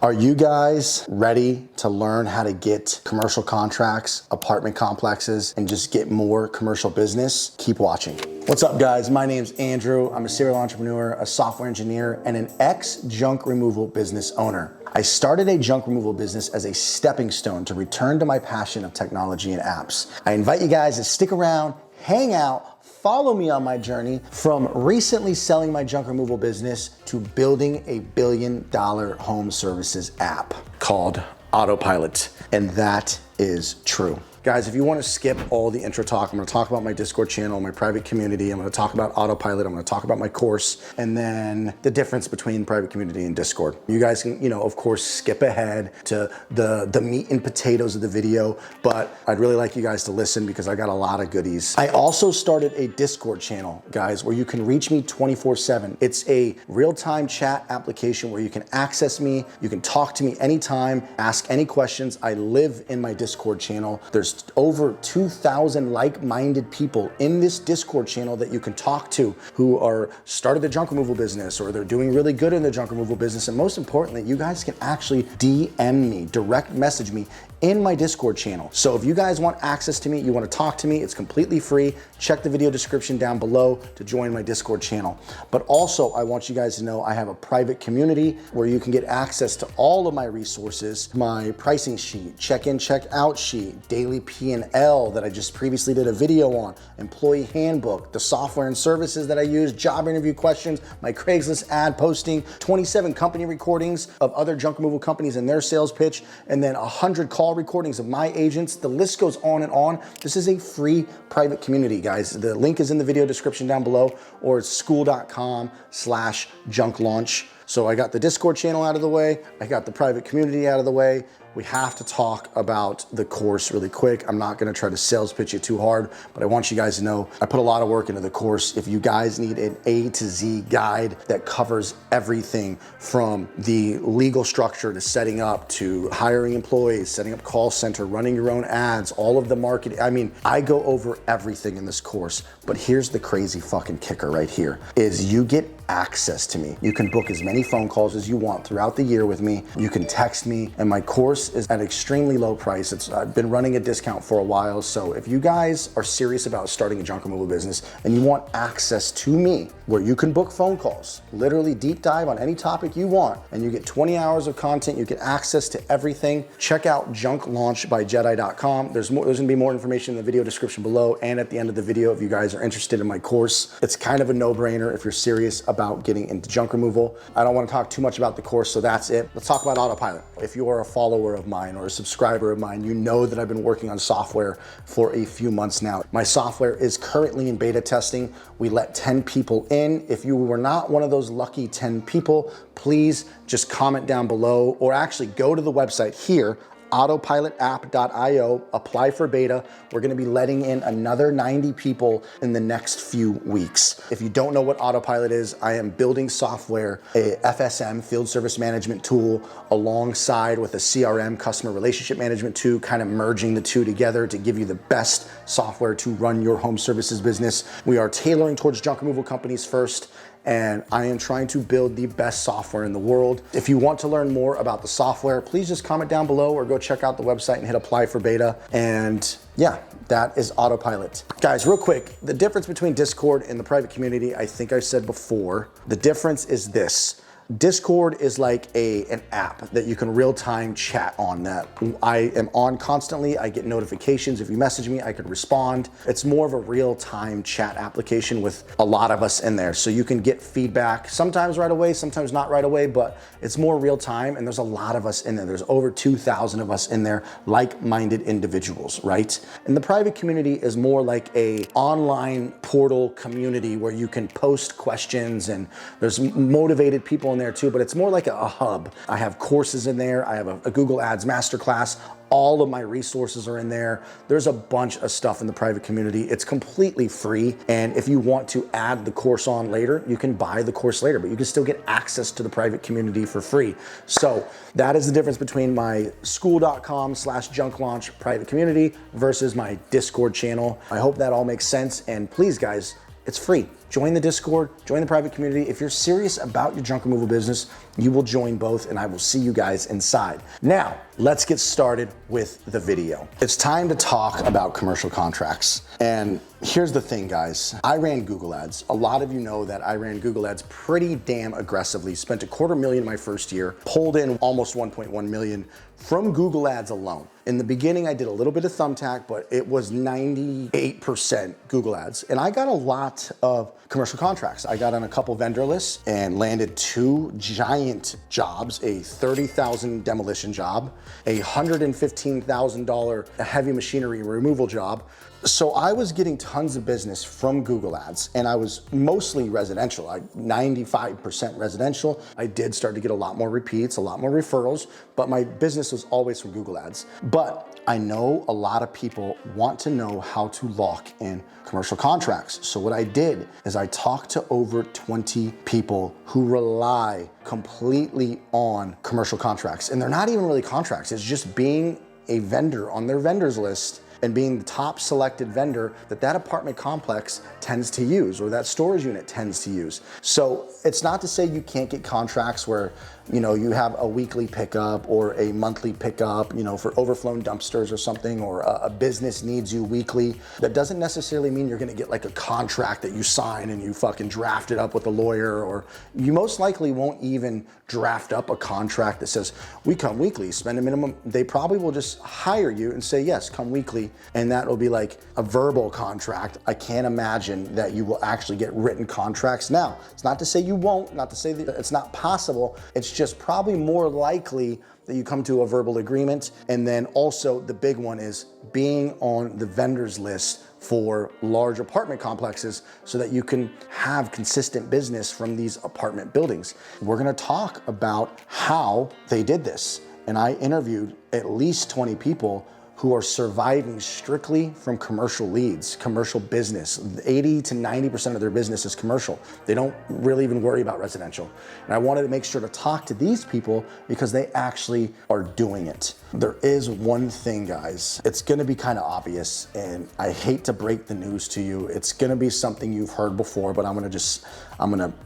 Are you guys ready to learn how to get commercial contracts, apartment complexes, and just get more commercial business? Keep watching. What's up, guys? My name's Andrew. I'm a serial entrepreneur, a software engineer, and an ex-junk removal business owner. I started a junk removal business as a stepping stone to return to my passion of technology and apps. I invite you guys to stick around, hang out, follow me on my journey from recently selling my junk removal business to building a $1 billion home services app called Autopilot. And that is true. Guys, if you want to skip all the intro talk, I'm going to talk about my Discord channel, my private community. I'm going to talk about Autopilot. I'm going to talk about my course, and then the difference between private community and Discord. You guys can, of course, skip ahead to the meat and potatoes of the video, but I'd really like you guys to listen because I got a lot of goodies. I also started a Discord channel, guys, where you can reach me 24/7. It's a real-time chat application where you can access me, you can talk to me anytime, ask any questions. I live in my Discord channel. There's over 2,000 like-minded people in this Discord channel that you can talk to who are started the junk removal business or they're doing really good in the junk removal business. And most importantly, you guys can actually DM me, direct message me in my Discord channel. So if you guys want access to me, you want to talk to me, it's completely free. Check the video description down below to join my Discord channel. But also, I want you guys to know I have a private community where you can get access to all of my resources, my pricing sheet, check-in, check-out sheet, daily P&L that I just previously did a video on, employee handbook, the software and services that I use, job interview questions, my Craigslist ad posting, 27 company recordings of other junk removal companies and their sales pitch, and then 100 call recordings of my agents. The list goes on and on. This is a free private community, guys. The link is in the video description down below, or it's school.com/junklaunch. So I got the Discord channel out of the way. I got the private community out of the way. We have to talk about the course really quick. I'm not gonna try to sales pitch it too hard, but I want you guys to know I put a lot of work into the course. If you guys need an A to Z guide that covers everything from the legal structure to setting up to hiring employees, setting up call center, running your own ads, all of the marketing. I mean, I go over everything in this course, but here's the crazy fucking kicker right here is you get access to me. You can book as many phone calls as you want throughout the year with me. You can text me, and my course is at extremely low price. I've been running a discount for a while, so if you guys are serious about starting a junk removal business and you want access to me, where you can book phone calls, literally deep dive on any topic you want, and you get 20 hours of content, you get access to everything, check out junklaunchbyjedi.com. There's gonna be more information in the video description below and at the end of the video if you guys are interested in my course. It's kind of a no-brainer if you're serious about getting into junk removal. I don't want to talk too much about the course, so that's it. Let's talk about Autopilot. If you are a follower of mine or a subscriber of mine, you know that I've been working on software for a few months now. My software is currently in beta testing. We let 10 people in. If you were not one of those lucky 10 people, please just comment down below or actually go to the website here, autopilotapp.io, apply for beta. We're gonna be letting in another 90 people in the next few weeks. If you don't know what Autopilot is, I am building software, a FSM, field service management tool, alongside with a CRM, customer relationship management tool, kind of merging the two together to give you the best software to run your home services business. We are tailoring towards junk removal companies first, and I am trying to build the best software in the world. If you want to learn more about the software, please just comment down below or go check out the website and hit apply for beta. And yeah, that is Autopilot. Guys, real quick, the difference between Discord and the private community, I think I said before, the difference is this. Discord is like an app that you can real-time chat on that I am on constantly. I get notifications. If you message me, I could respond. It's more of a real-time chat application with a lot of us in there. So you can get feedback sometimes right away, sometimes not right away, but it's more real-time, and there's a lot of us in there. There's over 2,000 of us in there, like-minded individuals, right? And the private community is more like a online portal community where you can post questions, and there's motivated people in there too, but it's more like a hub. I have courses in there. I have a Google Ads masterclass. All of my resources are in there. There's a bunch of stuff in the private community. It's completely free. And if you want to add the course on later, you can buy the course later, but you can still get access to the private community for free. So that is the difference between my school.com/junklaunch private community versus my Discord channel. I hope that all makes sense. And please, guys, it's free. join the Discord, join the private community. If you're serious about your junk removal business, you will join both and I will see you guys inside. Now, let's get started with the video. It's time to talk about commercial contracts. And here's the thing, guys. I ran Google Ads. A lot of you know that I ran Google Ads pretty damn aggressively. Spent $250,000 my first year, pulled in almost 1.1 million from Google Ads alone. In the beginning, I did a little bit of Thumbtack, but it was 98% Google Ads. And I got a lot of commercial contracts. I got on a couple vendor lists and landed 2 giant jobs, a $30,000 demolition job, a $115,000 heavy machinery removal job. So I was getting tons of business from Google Ads, and I was mostly residential, 95% residential. I did start to get a lot more repeats, a lot more referrals, but my business was always from Google Ads. But I know a lot of people want to know how to lock in commercial contracts. So what I did is I talked to over 20 people who rely completely on commercial contracts. And they're not even really contracts, it's just being a vendor on their vendors list and being the top selected vendor that apartment complex tends to use or that storage unit tends to use. So it's not to say you can't get contracts where you have a weekly pickup or a monthly pickup, for overflown dumpsters or something, or a business needs you weekly. That doesn't necessarily mean you're gonna get like a contract that you sign and you fucking draft it up with a lawyer, or you most likely won't even draft up a contract that says, we come weekly, spend a minimum. They probably will just hire you and say, yes, come weekly. And that will be like a verbal contract. I can't imagine that you will actually get written contracts. Now, it's not to say you won't, not to say that it's not possible. It's just probably more likely that you come to a verbal agreement. And then also the big one is being on the vendors list for large apartment complexes so that you can have consistent business from these apartment buildings. We're gonna talk about how they did this. And I interviewed at least 20 people who are surviving strictly from commercial leads, commercial business. 80 to 90% of their business is commercial. They don't really even worry about residential. And I wanted to make sure to talk to these people because they actually are doing it. There is one thing, guys. It's gonna be kind of obvious, and I hate to break the news to you. It's gonna be something you've heard before, but I'm gonna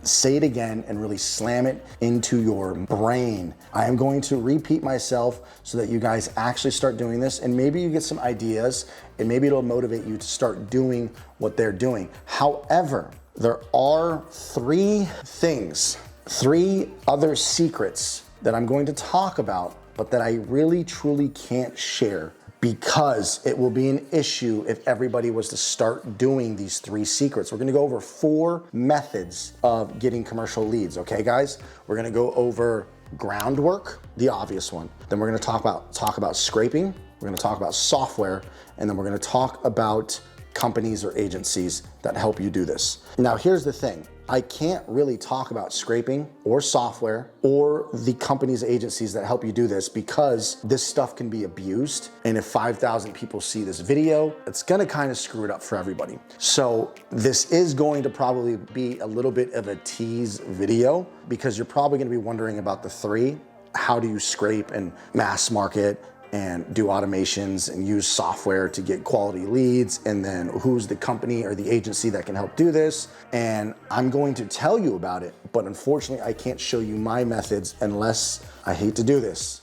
say it again and really slam it into your brain. I am going to repeat myself so that you guys actually start doing this, and maybe you get some ideas, and maybe it'll motivate you to start doing what they're doing. However, there are 3 other secrets that I'm going to talk about, but that I really truly can't share, because it will be an issue if everybody was to start doing these 3 secrets. We're gonna go over 4 methods of getting commercial leads, okay guys? We're gonna go over Groundwork, the obvious one. Then we're gonna talk about scraping, we're gonna talk about software, and then we're gonna talk about companies or agencies that help you do this. Now here's the thing. I can't really talk about scraping or software or the companies, agencies that help you do this, because this stuff can be abused. And if 5,000 people see this video, it's gonna kind of screw it up for everybody. So this is going to probably be a little bit of a tease video, because you're probably gonna be wondering about the 3. How do you scrape and mass market and do automations and use software to get quality leads, and then who's the company or the agency that can help do this? And I'm going to tell you about it, but unfortunately I can't show you my methods unless, I hate to do this,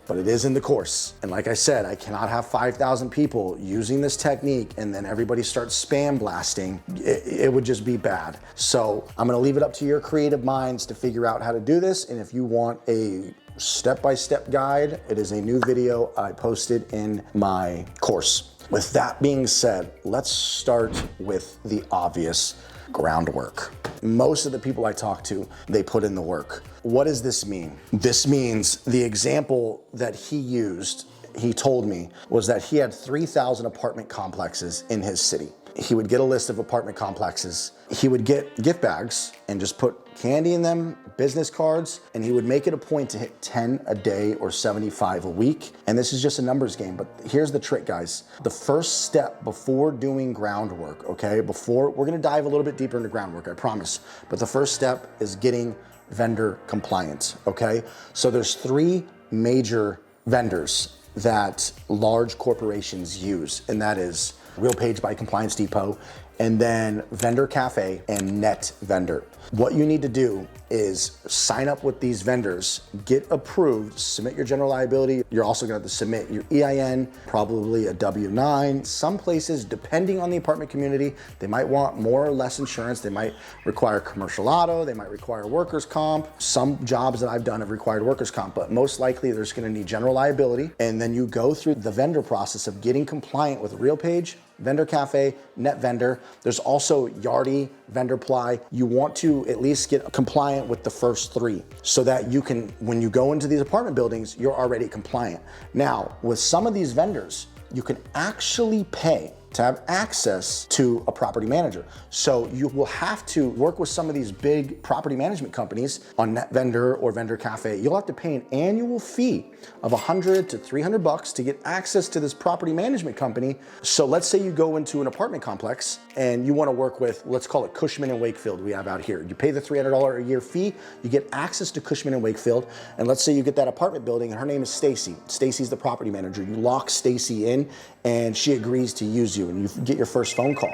but it is in the course. And like I said, I cannot have 5,000 people using this technique and then everybody starts spam blasting. It would just be bad. So I'm gonna leave it up to your creative minds to figure out how to do this. And if you want a step-by-step guide, it is a new video I posted in my course. With that being said, let's start with the obvious: groundwork. Most of the people I talk to, they put in the work. What does this mean? This means the example that he used, he told me, was that he had 3,000 apartment complexes in his city. He would get a list of apartment complexes. He would get gift bags and just put candy in them, business cards, and he would make it a point to hit 10 a day or 75 a week. And this is just a numbers game, but here's the trick, guys. The first step before doing groundwork, okay? We're gonna dive a little bit deeper into groundwork, I promise. But the first step is getting vendor compliant, okay? So there's 3 major vendors that large corporations use, and that is RealPage by Compliance Depot, and then vendor cafe and net vendor. What you need to do is sign up with these vendors, get approved, submit your general liability. You're also gonna have to submit your EIN, probably a W-9. Some places, depending on the apartment community, they might want more or less insurance. They might require commercial auto, they might require workers' comp. Some jobs that I've done have required workers' comp, but most likely there's gonna need general liability. And then you go through the vendor process of getting compliant with RealPage, Vendor Cafe, Net Vendor. There's also Yardi, Vendor Ply. You want to at least get compliant with the first three so that you can, when you go into these apartment buildings, you're already compliant. Now, with some of these vendors, you can actually pay to have access to a property manager. So you will have to work with some of these big property management companies on Net Vendor or Vendor Cafe. You'll have to pay an annual fee of $100 to $300 to get access to this property management company. So let's say you go into an apartment complex and you want to work with, let's call it Cushman and Wakefield we have out here. You pay the $300 a year fee, you get access to Cushman and Wakefield. And let's say you get that apartment building and her name is Stacy. Stacy's the property manager. You lock Stacy in and she agrees to use you and you get your first phone call.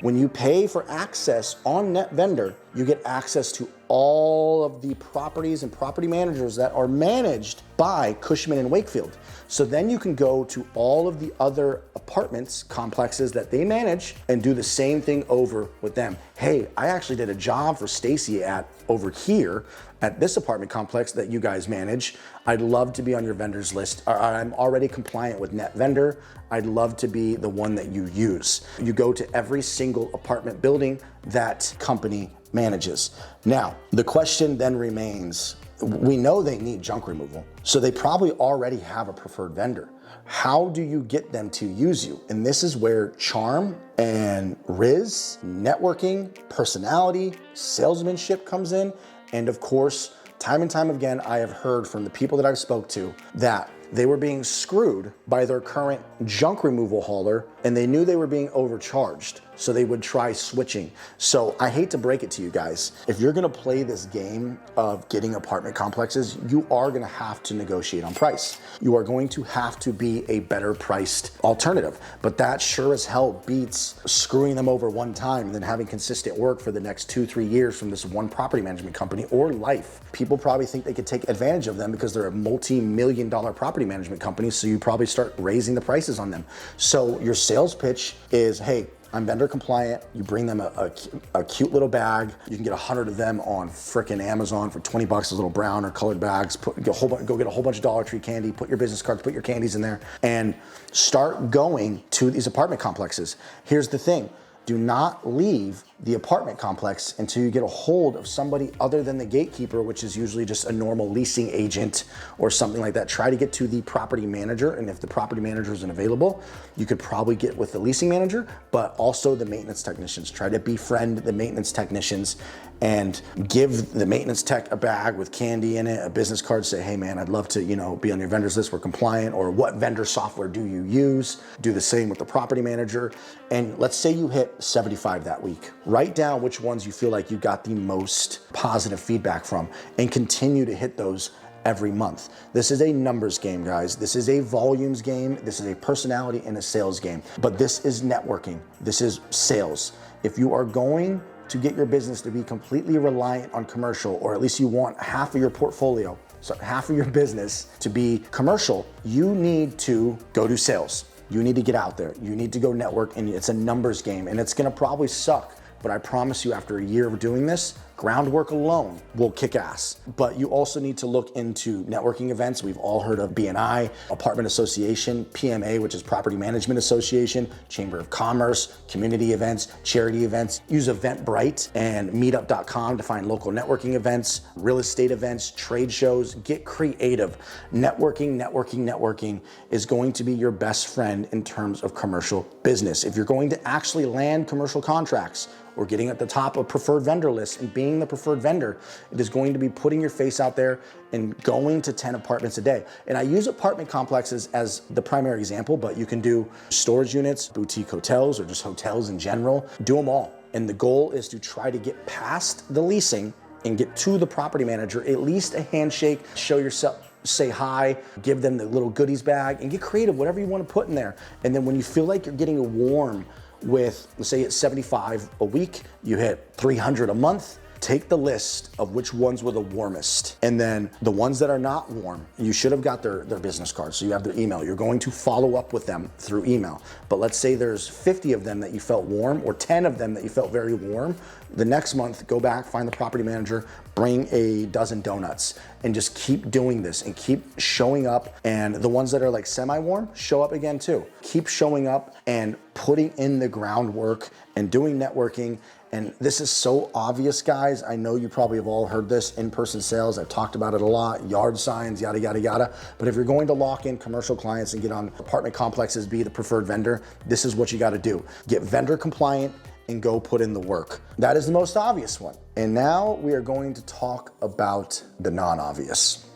When you pay for access on Net Vendor, you get access to all of the properties and property managers that are managed by Cushman and Wakefield. So then you can go to all of the other apartments, complexes that they manage and do the same thing over with them. Hey, I actually did a job for Stacy at over here at this apartment complex that you guys manage. I'd love to be on your vendors list. I'm already compliant with Net Vendor. I'd love to be the one that you use. You go to every single apartment building that company manages. Now, the question then remains, we know they need junk removal, so they probably already have a preferred vendor. How do you get them to use you? And this is where charm and riz, networking, personality, salesmanship comes in. And of course, time and time again, I have heard from the people that I've spoke to that they were being screwed by their current junk removal hauler and they knew they were being overcharged. So they would try switching. So I hate to break it to you guys. If you're gonna play this game of getting apartment complexes, you are gonna have to negotiate on price. You are going to have to be a better priced alternative. But that sure as hell beats screwing them over one time and then having consistent work for the next 2-3 years from this one property management company or life. People probably think they could take advantage of them because they're a multi-million-dollar property management company. So you probably start raising the prices on them. So your sales pitch is, hey, I'm vendor compliant. You bring them a cute little bag. You can get 100 of them on frickin' Amazon for 20 bucks, those little brown or colored bags. Go get a whole bunch of Dollar Tree candy, put your business cards, put your candies in there, and start going to these apartment complexes. Here's the thing. Do not leave the apartment complex until you get a hold of somebody other than the gatekeeper, which is usually just a normal leasing agent or something like that. Try to get to the property manager, and if the property manager isn't available, you could probably get with the leasing manager, but also the maintenance technicians. Try to befriend the maintenance technicians and give the maintenance tech a bag with candy in it, a business card, say, hey man, I'd love to, be on your vendors list, we're compliant, or what vendor software do you use? Do the same with the property manager. And let's say you hit 75 that week. Write down which ones you feel like you got the most positive feedback from and continue to hit those every month. This is a numbers game, guys. This is a volumes game. This is a personality and a sales game. But this is networking. This is sales. If you are going to get your business to be completely reliant on commercial, or at least you want half of your portfolio, so half of your business to be commercial, you need to go do sales. You need to get out there. You need to go network, and it's a numbers game, and it's gonna probably suck. But I promise you, after a year of doing this, Groundwork alone will kick ass. But you also need to look into networking events. We've all heard of BNI, Apartment Association, PMA, which is Property Management Association, Chamber of Commerce, community events, charity events. Use Eventbrite and meetup.com to find local networking events, real estate events, trade shows. Get creative. Networking is going to be your best friend in terms of commercial business. If you're going to actually land commercial contracts, or getting at the top of preferred vendor lists and being the preferred vendor, it is going to be putting your face out there and going to 10 apartments a day. And I use apartment complexes as the primary example, but you can do storage units, boutique hotels, or just hotels in general. Do them all. And the goal is to try to get past the leasing and get to the property manager, at least a handshake, show yourself, say hi, give them the little goodies bag, and get creative, whatever you want to put in there. And then when you feel like you're getting a warm with, let's say it's 75 a week, you hit 300 a month. Take the list of which ones were the warmest, and then the ones that are not warm, you should have got their business cards, so you have their email. You're going to follow up with them through email. But let's say there's 50 of them that you felt warm, or 10 of them that you felt very warm. The next month, go back, find the property manager, bring a dozen donuts, and just keep doing this and keep showing up. And the ones that are like semi-warm, show up again too. Keep showing up and putting in the groundwork and doing networking. And this is so obvious, guys. I know you probably have all heard this, in-person sales. I've talked about it a lot, yard signs, yada, yada, yada. But if you're going to lock in commercial clients and get on apartment complexes, be the preferred vendor, this is what you gotta do. Get vendor compliant and go put in the work. That is the most obvious one. And now we are going to talk about the non-obvious.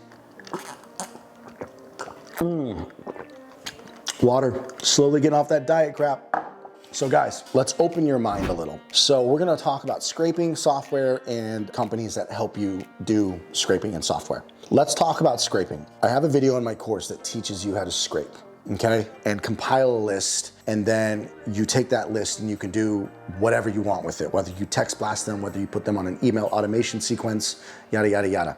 Water, slowly getting off that diet crap. So guys, let's open your mind a little. So we're gonna talk about scraping software and companies that help you do scraping and software. Let's talk about scraping. I have a video in my course that teaches you how to scrape, okay? And compile a list, and then you take that list and you can do whatever you want with it, whether you text blast them, whether you put them on an email automation sequence, yada, yada, yada.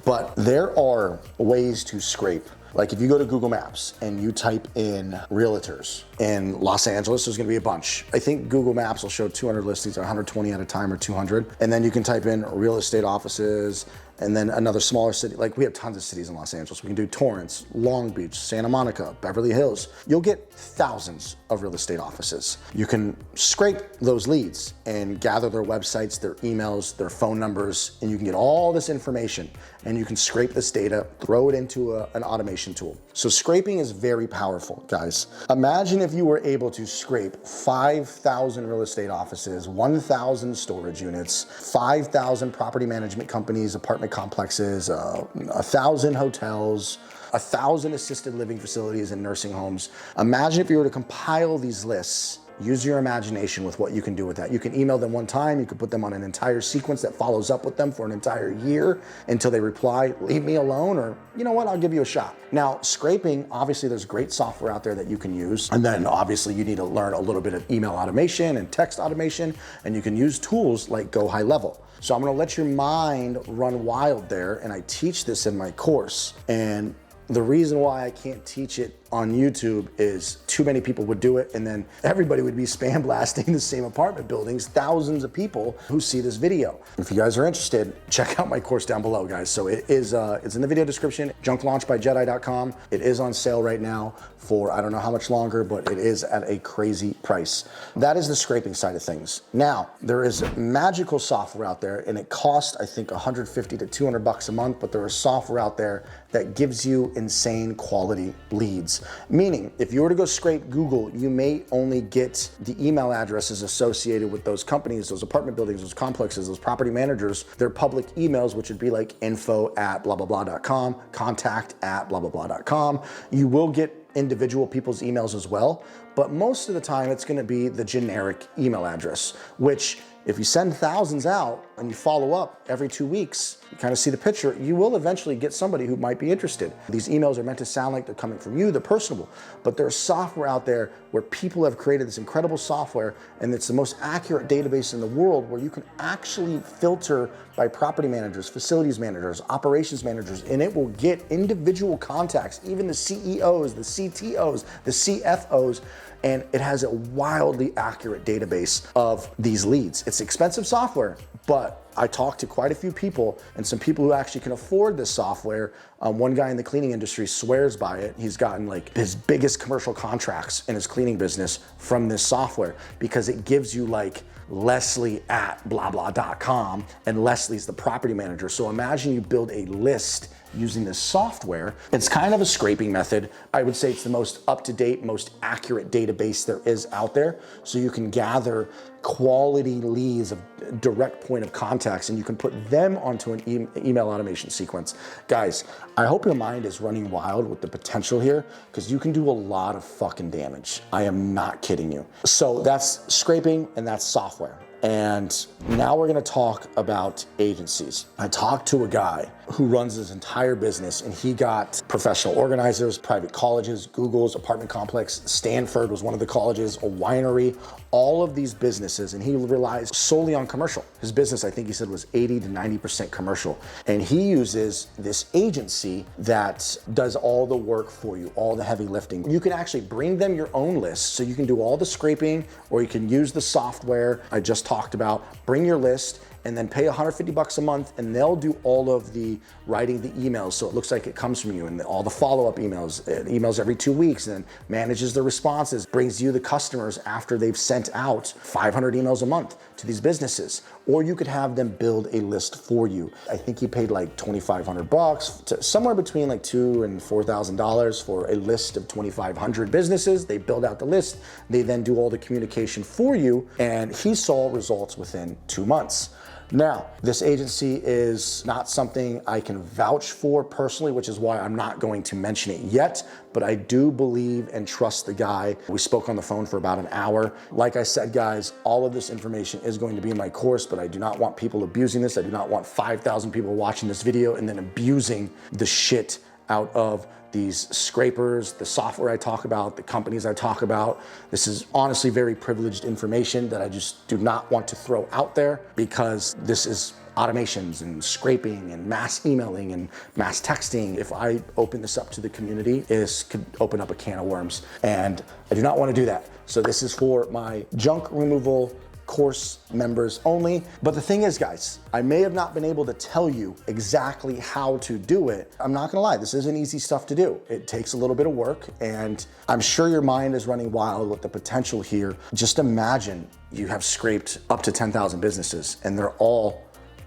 But there are ways to scrape. Like if you go to Google Maps and you type in realtors in Los Angeles, there's gonna be a bunch. I think Google Maps will show 200 listings, 120 at a time or 200. And then you can type in real estate offices, and then another smaller city. Like we have tons of cities in Los Angeles. We can do Torrance, Long Beach, Santa Monica, Beverly Hills. You'll get thousands of real estate offices. You can scrape those leads and gather their websites, their emails, their phone numbers, and you can get all this information, and you can scrape this data, throw it into an automation tool. So scraping is very powerful, guys. Imagine if you were able to scrape 5,000 real estate offices, 1,000 storage units, 5,000 property management companies, apartment complexes, 1,000 hotels, 1,000 assisted living facilities and nursing homes. Imagine if you were to compile these lists. Use your imagination with what you can do with that. You can email them one time, you can put them on an entire sequence that follows up with them for an entire year until they reply, leave me alone, or you know what, I'll give you a shot. Now, scraping, obviously there's great software out there that you can use. And then obviously you need to learn a little bit of email automation and text automation, and you can use tools like Go High Level. So I'm gonna let your mind run wild there, and I teach this in my course. And the reason why I can't teach it on YouTube is too many people would do it, and then everybody would be spam blasting the same apartment buildings, thousands of people who see this video. If you guys are interested, check out my course down below, guys. So it is, it's in the video description, junklaunchbyjedi.com. It is on sale right now for I don't know how much longer, but it is at a crazy price. That is the scraping side of things. Now, there is magical software out there, and it costs, I think, 150 to 200 bucks a month, but there is software out there that gives you insane quality leads. Meaning, if you were to go scrape Google, you may only get the email addresses associated with those companies, those apartment buildings, those complexes, those property managers, their public emails, which would be like info@blablabla.com, contact@blablabla.com. You will get individual people's emails as well, but most of the time it's gonna be the generic email address, which if you send thousands out and you follow up every 2 weeks, you kind of see the picture, you will eventually get somebody who might be interested. These emails are meant to sound like they're coming from you, they're personable, but there's software out there where people have created this incredible software, and it's the most accurate database in the world where you can actually filter by property managers, facilities managers, operations managers, and it will get individual contacts, even the CEOs, the CTOs, the CFOs, and it has a wildly accurate database of these leads. It's expensive software, but I talked to quite a few people, and some people who actually can afford this software. One guy in the cleaning industry swears by it. He's gotten like his biggest commercial contracts in his cleaning business from this software because it gives you like Leslie@blablabla.com, and Leslie's the property manager. So imagine you build a list using this software. It's kind of a scraping method. I would say it's the most up-to-date, most accurate database there is out there. So you can gather quality leads of direct point of contacts, and you can put them onto an email automation sequence. Guys, I hope your mind is running wild with the potential here, because you can do a lot of fucking damage. I am not kidding you. So that's scraping, and that's software. And now we're gonna talk about agencies. I talked to a guy who runs his entire business, and he got professional organizers, private colleges, Google's apartment complex, Stanford was one of the colleges, a winery, all of these businesses, and he relies solely on commercial. His business, I think he said, was 80 to 90% commercial. And he uses this agency that does all the work for you, all the heavy lifting. You can actually bring them your own list, so you can do all the scraping, or you can use the software I just talked about, bring your list, and then pay $150 a month, and they'll do all of the writing the emails so it looks like it comes from you, and all the follow-up emails every 2 weeks, and then manages the responses, brings you the customers after they've sent out 500 emails a month to these businesses. Or you could have them build a list for you. I think he paid like $2,500 to somewhere between like $2,000 and $4,000 for a list of 2,500 businesses. They build out the list. They then do all the communication for you, and he saw results within 2 months. Now, this agency is not something I can vouch for personally, which is why I'm not going to mention it yet, but I do believe and trust the guy. We spoke on the phone for about an hour. Like I said, guys, all of this information is going to be in my course, but I do not want people abusing this. I do not want 5,000 people watching this video and then abusing the shit out of these scrapers, the software I talk about, the companies I talk about. This is honestly very privileged information that I just do not want to throw out there, because this is automations and scraping and mass emailing and mass texting. If I open this up to the community, this could open up a can of worms, and I do not want to do that. So this is for my junk removal course members only. But the thing is, guys, I may have not been able to tell you exactly how to do it. I'm not gonna lie, this isn't easy stuff to do. It takes a little bit of work, and I'm sure your mind is running wild with the potential here. Just imagine you have scraped up to 10,000 businesses, and they're all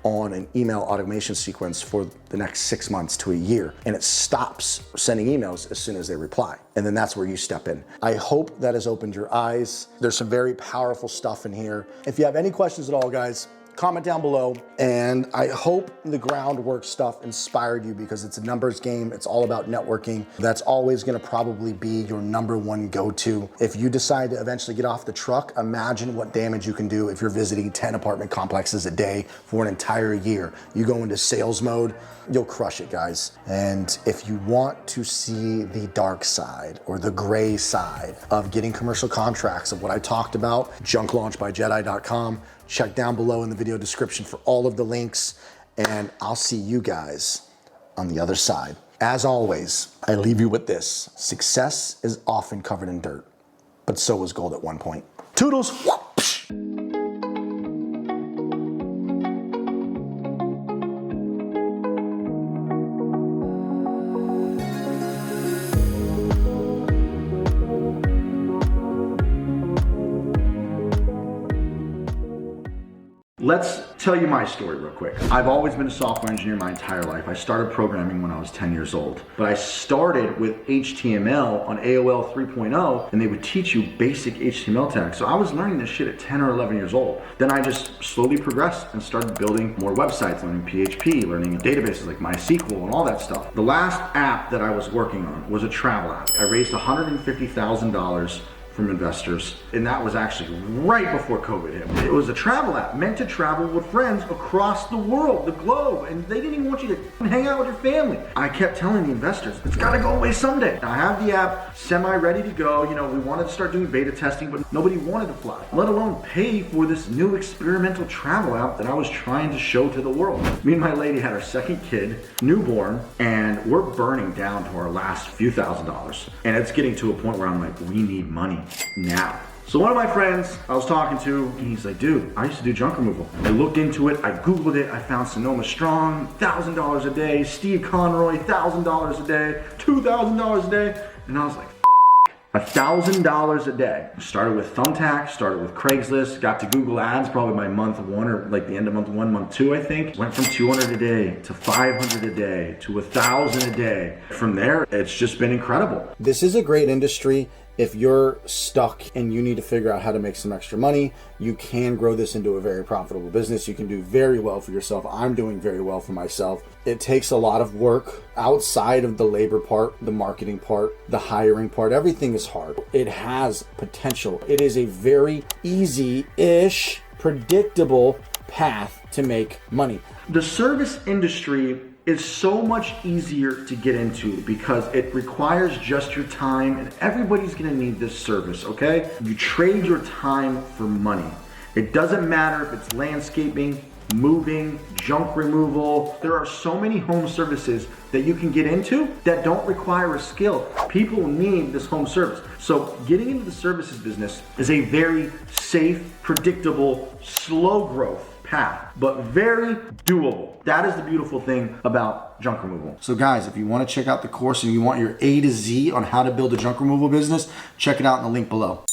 on an email automation sequence for the next 6 months to a year, and it stops sending emails as soon as they reply. And then that's where you step in. I hope that has opened your eyes. There's some very powerful stuff in here. If you have any questions at all, guys, comment down below. And I hope the Groundwork stuff inspired you, because it's a numbers game. It's all about networking. That's always gonna probably be your #1 go-to. If you decide to eventually get off the truck, imagine what damage you can do if you're visiting 10 apartment complexes a day for an entire year. You go into sales mode, you'll crush it, guys. And if you want to see the dark side or the gray side of getting commercial contracts of what I talked about, junklaunchbyjedi.com. Check down below in the video description for all of the links, and I'll see you guys on the other side. As always, I leave you with this: success is often covered in dirt, but so was gold at one point. Toodles! Whoopsh. Let's tell you my story real quick. I've always been a software engineer my entire life. I started programming when I was 10 years old, but I started with HTML on AOL 3.0, and they would teach you basic HTML tags. So I was learning this shit at 10 or 11 years old. Then I just slowly progressed and started building more websites, learning PHP, learning databases like MySQL and all that stuff. The last app that I was working on was a travel app. I raised $150,000 from investors, and that was actually right before COVID hit. It was a travel app meant to travel with friends across the world, the globe, and they didn't even want you to hang out with your family. I kept telling the investors, it's gotta go away someday. I have the app semi-ready to go. You know, we wanted to start doing beta testing, but nobody wanted to fly, let alone pay for this new experimental travel app that I was trying to show to the world. Me and my lady had our second kid, newborn, and we're burning down to our last few $1,000s. And it's getting to a point where I'm like, we need money now. So one of my friends I was talking to, and he's like, dude, I used to do junk removal. I looked into it, I Googled it, I found Sonoma Strong, $1,000 a day, Steve Conroy, $1,000 a day, $2,000 a day, and I was like, $1,000 a day. Started with Thumbtack, started with Craigslist, got to Google Ads probably by month 1 or like the end of month 1, month 2, I think. Went from 200 a day to 500 a day to 1,000 a day. From there, it's just been incredible. This is a great industry. If you're stuck and you need to figure out how to make some extra money, you can grow this into a very profitable business. You can do very well for yourself. I'm doing very well for myself. It takes a lot of work outside of the labor part, the marketing part, the hiring part. Everything is hard. It has potential. It is a very easy-ish, predictable path to make money. The service industry is so much easier to get into because it requires just your time, and everybody's gonna need this service, okay? You trade your time for money. It doesn't matter if it's landscaping, moving, junk removal. There are so many home services that you can get into that don't require a skill. People need this home service. So getting into the services business is a very safe, predictable, slow growth path, but very doable. That is the beautiful thing about junk removal. So guys, if you want to check out the course and you want your A to Z on how to build a junk removal business, check it out in the link below.